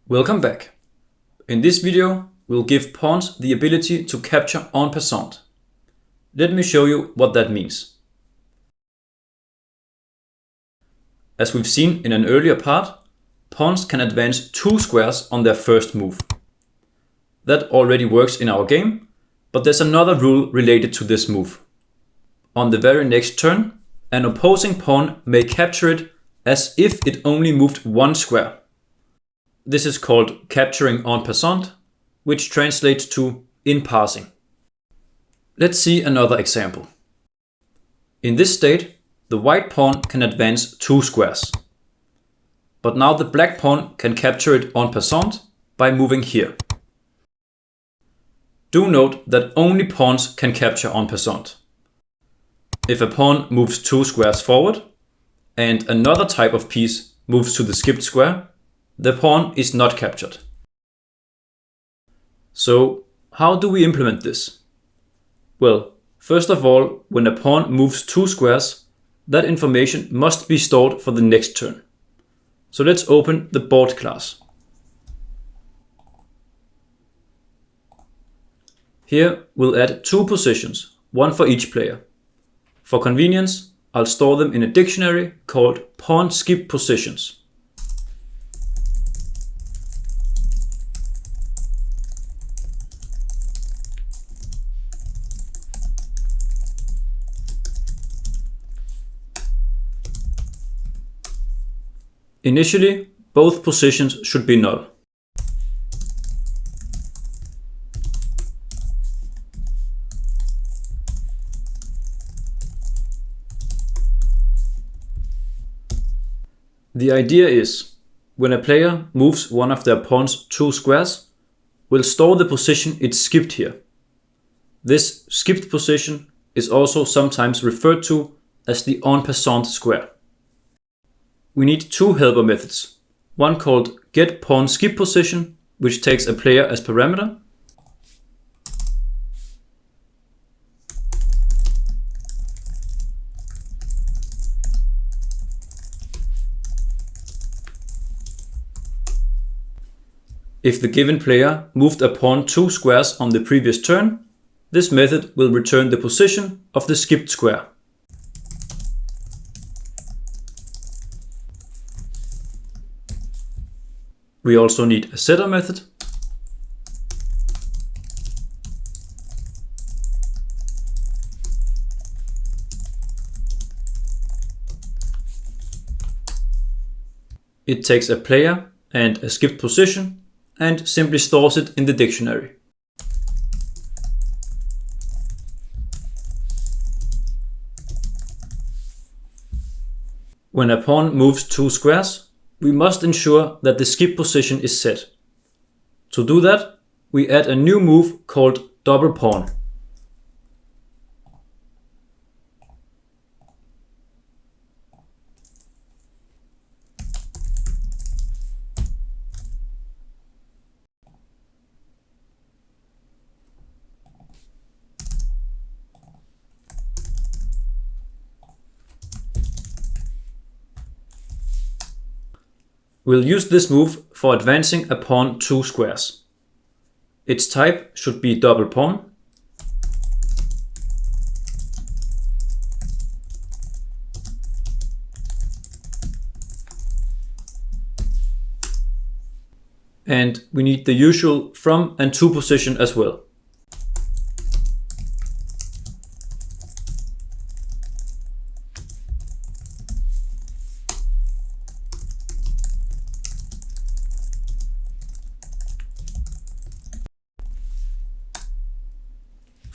Welcome back. In this video, we'll give pawns the ability to capture en passant. Let me show you what that means. As we've seen in an earlier part, pawns can advance 2 squares on their first move. That already works in our game, but there's another rule related to this move. On the very next turn, an opposing pawn may capture it as if it only moved 1 square. This is called capturing en passant, which translates to in passing. Let's see another example. In this state, the white pawn can advance 2 squares. But now the black pawn can capture it en passant by moving here. Do note that only pawns can capture en passant. If a pawn moves 2 squares forward and another type of piece moves to the skipped square, the pawn is not captured. So, how do we implement this? Well, first of all, when a pawn moves 2 squares, that information must be stored for the next turn. So let's open the board class. Here we'll add 2 positions, one for each player. For convenience, I'll store them in a dictionary called pawn skip positions. Initially, both positions should be null. The idea is, when a player moves one of their pawns 2 squares, we'll store the position it skipped here. This skipped position is also sometimes referred to as the en passant square. We need 2 helper methods, one called getPawnSkipPosition, which takes a player as parameter, if the given player moved a pawn 2 squares on the previous turn, this method will return the position of the skipped square. We also need a setter method, it takes a player and a skipped position and simply stores it in the dictionary. When a pawn moves 2 squares, we must ensure that the skip position is set. To do that, we add a new move called DoublePawn. We'll use this move for advancing a pawn 2 squares. Its type should be double pawn. And we need the usual from and to position as well.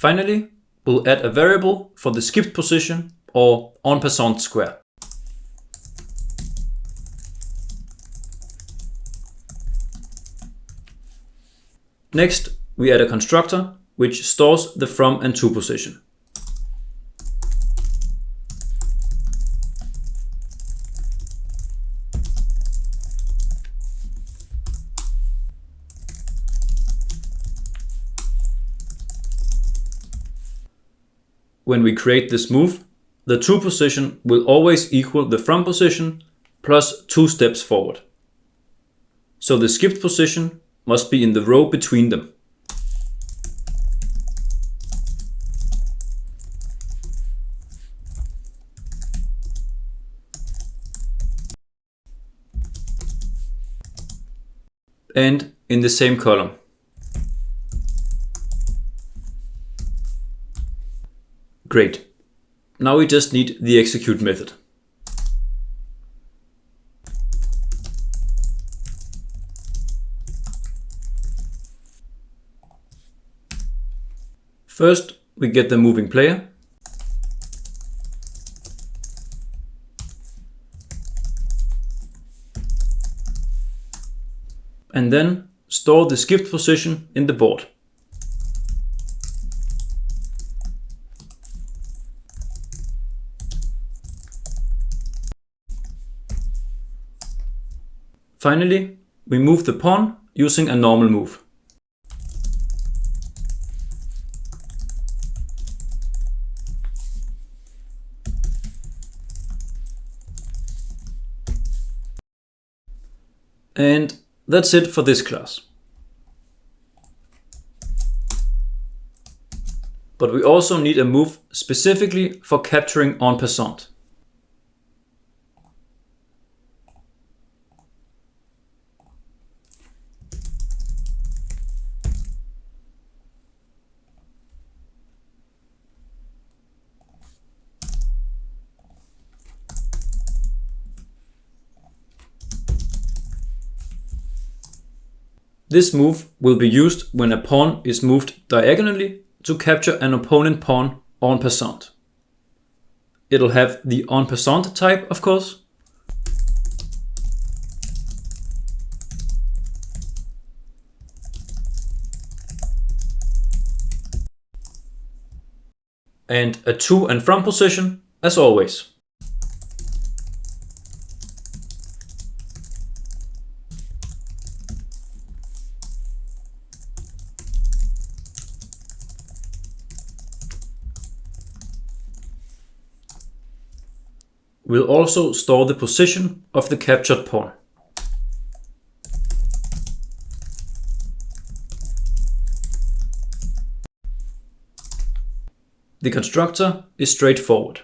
Finally, we'll add a variable for the skipped position or en passant square. Next, we add a constructor which stores the from and to position. When we create this move, the to position will always equal the from position plus 2 steps forward. so the skipped position must be in the row between them. And in the same column. Great. Now we just need the execute method. First, we get the moving player. And then store the skipped position in the board. Finally, we move the pawn using a normal move. And that's it for this class. But we also need a move specifically for capturing En Passant. This move will be used when a pawn is moved diagonally to capture an opponent pawn en passant. It'll have the en passant type, of course. And a to and from position, as always. We'll also store the position of the captured pawn. The constructor is straightforward.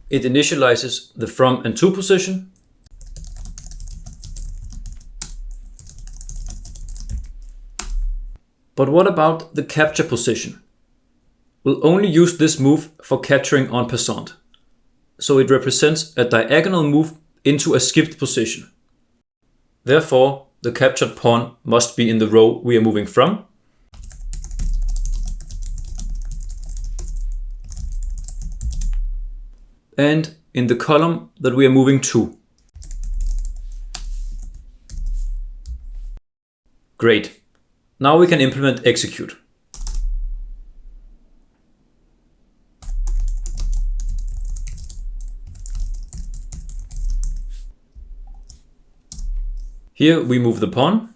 It initializes the from and to position. But what about the capture position? We'll only use this move for capturing en passant, so it represents a diagonal move into a skipped position. Therefore, the captured pawn must be in the row we are moving from. And in the column that we are moving to. Great. Now we can implement execute. Here we move the pawn.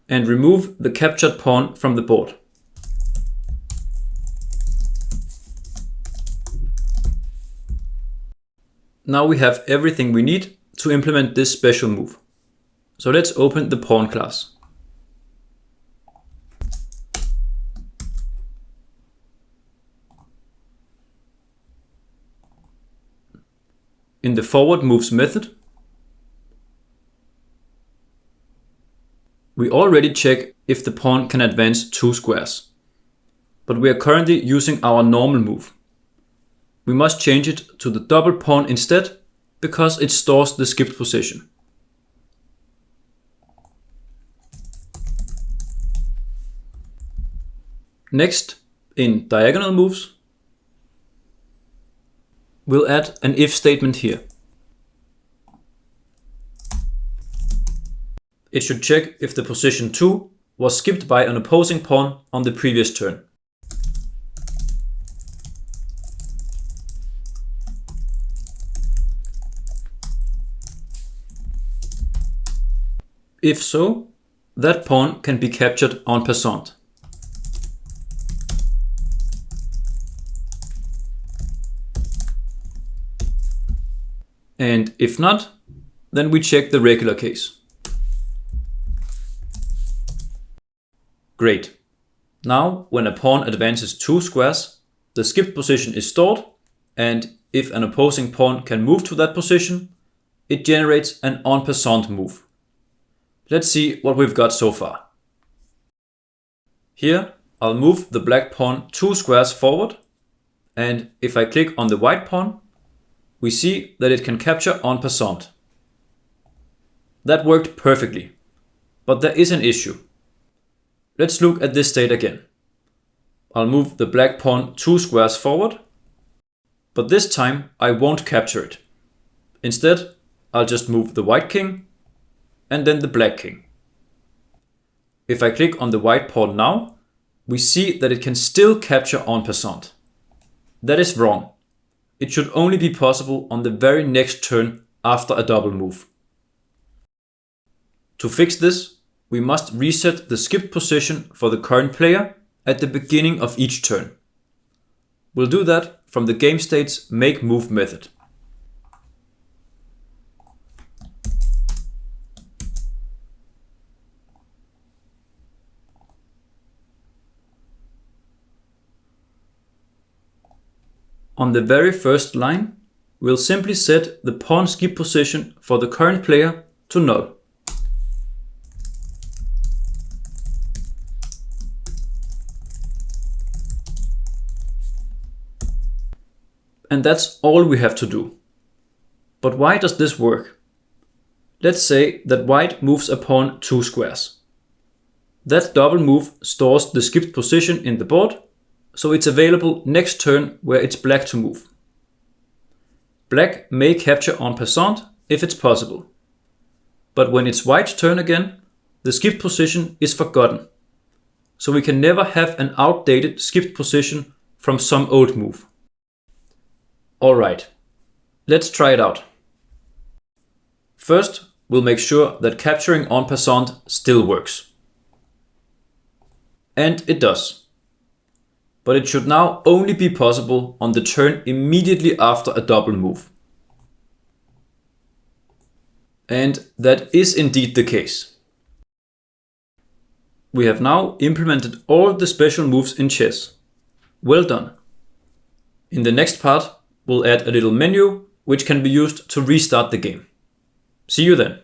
And remove the captured pawn from the board. Now we have everything we need to implement this special move. So let's open the pawn class. In the forward moves method, we already check if the pawn can advance 2 squares, but we are currently using our normal move. We must change it to the double pawn instead, because it stores the skipped position. Next, in diagonal moves, we'll add an if statement here. It should check if the position 2 was skipped by an opposing pawn on the previous turn. If so, that pawn can be captured en passant. And if not, then we check the regular case. Great. Now, when a pawn advances 2 squares, the skipped position is stored, and if an opposing pawn can move to that position, it generates an en passant move. Let's see what we've got so far. Here, I'll move the black pawn 2 squares forward, and if I click on the white pawn, we see that it can capture en passant. That worked perfectly, but there is an issue. Let's look at this state again. I'll move the black pawn 2 squares forward, but this time I won't capture it. Instead, I'll just move the white king and then the black king. If I click on the white pawn now, we see that it can still capture en passant. That is wrong. It should only be possible on the very next turn after a double move. To fix this, we must reset the skipped position for the current player at the beginning of each turn. We'll do that from the game state's make move method. On the very first line, we'll simply set the pawn skip position for the current player to null. And that's all we have to do. But why does this work? Let's say that white moves a pawn 2 squares. That double move stores the skipped position in the board, so it's available next turn where it's black to move. Black may capture en passant if it's possible. But when it's white's turn again, the skipped position is forgotten. So we can never have an outdated skipped position from some old move. Alright, let's try it out. First, we'll make sure that capturing en passant still works. And it does. But it should now only be possible on the turn immediately after a double move. And that is indeed the case. We have now implemented all the special moves in chess. Well done. In the next part, we'll add a little menu which can be used to restart the game. See you then.